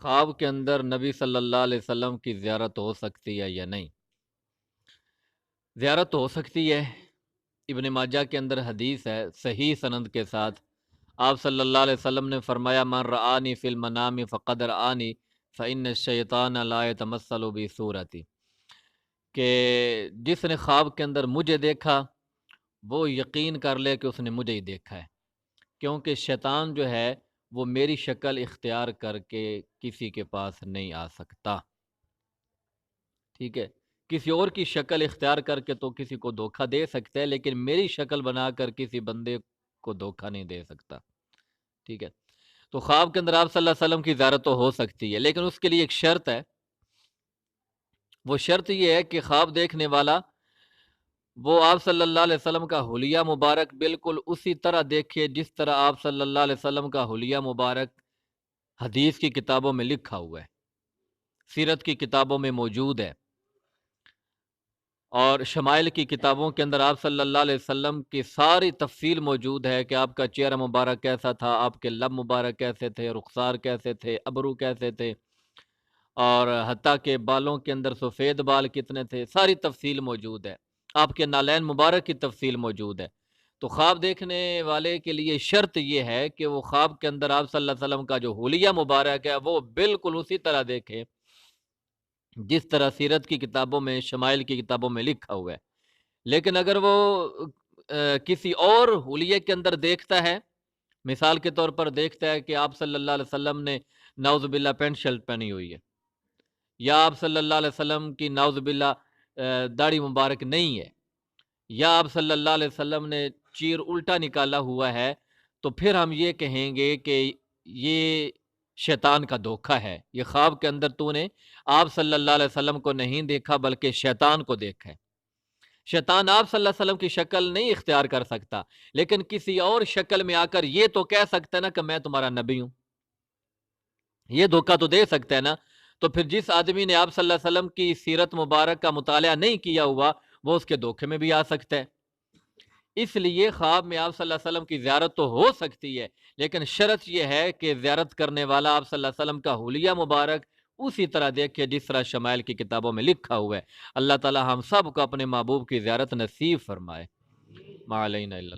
خواب کے اندر نبی صلی اللہ علیہ وسلم کی زیارت ہو سکتی ہے یا نہیں؟ زیارت ہو سکتی ہے۔ ابن ماجہ کے اندر حدیث ہے صحیح سند کے ساتھ، آپ صلی اللہ علیہ وسلم نے فرمایا من رآنی فی المنام فقد رآنی فإن الشیطان لا يتمثل بصورتی، کہ جس نے خواب کے اندر مجھے دیکھا وہ یقین کر لے کہ اس نے مجھے ہی دیکھا ہے، کیونکہ شیطان جو ہے وہ میری شکل اختیار کر کے کسی کے پاس نہیں آ سکتا۔ ٹھیک ہے، کسی اور کی شکل اختیار کر کے تو کسی کو دھوکہ دے سکتا ہے، لیکن میری شکل بنا کر کسی بندے کو دھوکہ نہیں دے سکتا۔ ٹھیک ہے، تو خواب کے اندر آپ صلی اللہ علیہ وسلم کی زیارت تو ہو سکتی ہے، لیکن اس کے لیے ایک شرط ہے۔ وہ شرط یہ ہے کہ خواب دیکھنے والا وہ آپ صلی اللہ علیہ وسلم کا حلیہ مبارک بالکل اسی طرح دیکھے جس طرح آپ صلی اللہ علیہ وسلم کا حلیہ مبارک حدیث کی کتابوں میں لکھا ہوا ہے، سیرت کی کتابوں میں موجود ہے، اور شمائل کی کتابوں کے اندر آپ صلی اللہ علیہ وسلم کی ساری تفصیل موجود ہے کہ آپ کا چہرہ مبارک کیسا تھا، آپ کے لب مبارک کیسے تھے، رخسار کیسے تھے، ابرو کیسے تھے، اور حتیٰ کہ بالوں کے اندر سفید بال کتنے تھے، ساری تفصیل موجود ہے، آپ کے نالین مبارک کی تفصیل موجود ہے۔ تو خواب دیکھنے والے کے لیے شرط یہ ہے کہ وہ خواب کے اندر آپ صلی اللہ علیہ وسلم کا جو حلیہ مبارک ہے وہ بالکل اسی طرح دیکھے جس طرح سیرت کی کتابوں میں، شمائل کی کتابوں میں لکھا ہوا ہے۔ لیکن اگر وہ کسی اور حلیے کے اندر دیکھتا ہے، مثال کے طور پر دیکھتا ہے کہ آپ صلی اللہ علیہ وسلم نے نعوذ باللہ پینٹ شرٹ پہنی ہوئی ہے، یا آپ صلی اللہ علیہ وسلم کی نعوذ باللہ داڑھی مبارک نہیں ہے، یا آپ صلی اللہ علیہ وسلم نے چیر الٹا نکالا ہوا ہے، تو پھر ہم یہ کہیں گے کہ یہ شیطان کا دھوکہ ہے، یہ خواب کے اندر تو نے آپ صلی اللہ علیہ وسلم کو نہیں دیکھا بلکہ شیطان کو دیکھا ہے۔ شیطان آپ صلی اللہ علیہ وسلم کی شکل نہیں اختیار کر سکتا، لیکن کسی اور شکل میں آ کر یہ تو کہہ سکتا ہے نا کہ میں تمہارا نبی ہوں، یہ دھوکہ تو دے سکتا ہے نا۔ تو پھر جس آدمی نے آپ صلی اللہ علیہ وسلم کی سیرت مبارک کا مطالعہ نہیں کیا ہوا وہ اس کے دھوکے میں بھی آ سکتا ہے۔ اس لیے خواب میں آپ صلی اللہ علیہ وسلم کی زیارت تو ہو سکتی ہے، لیکن شرط یہ ہے کہ زیارت کرنے والا آپ صلی اللہ علیہ وسلم کا حلیہ مبارک اسی طرح دیکھے جس طرح شمائل کی کتابوں میں لکھا ہوا ہے۔ اللہ تعالی ہم سب کو اپنے محبوب کی زیارت نصیب فرمائے۔ ما علینا الا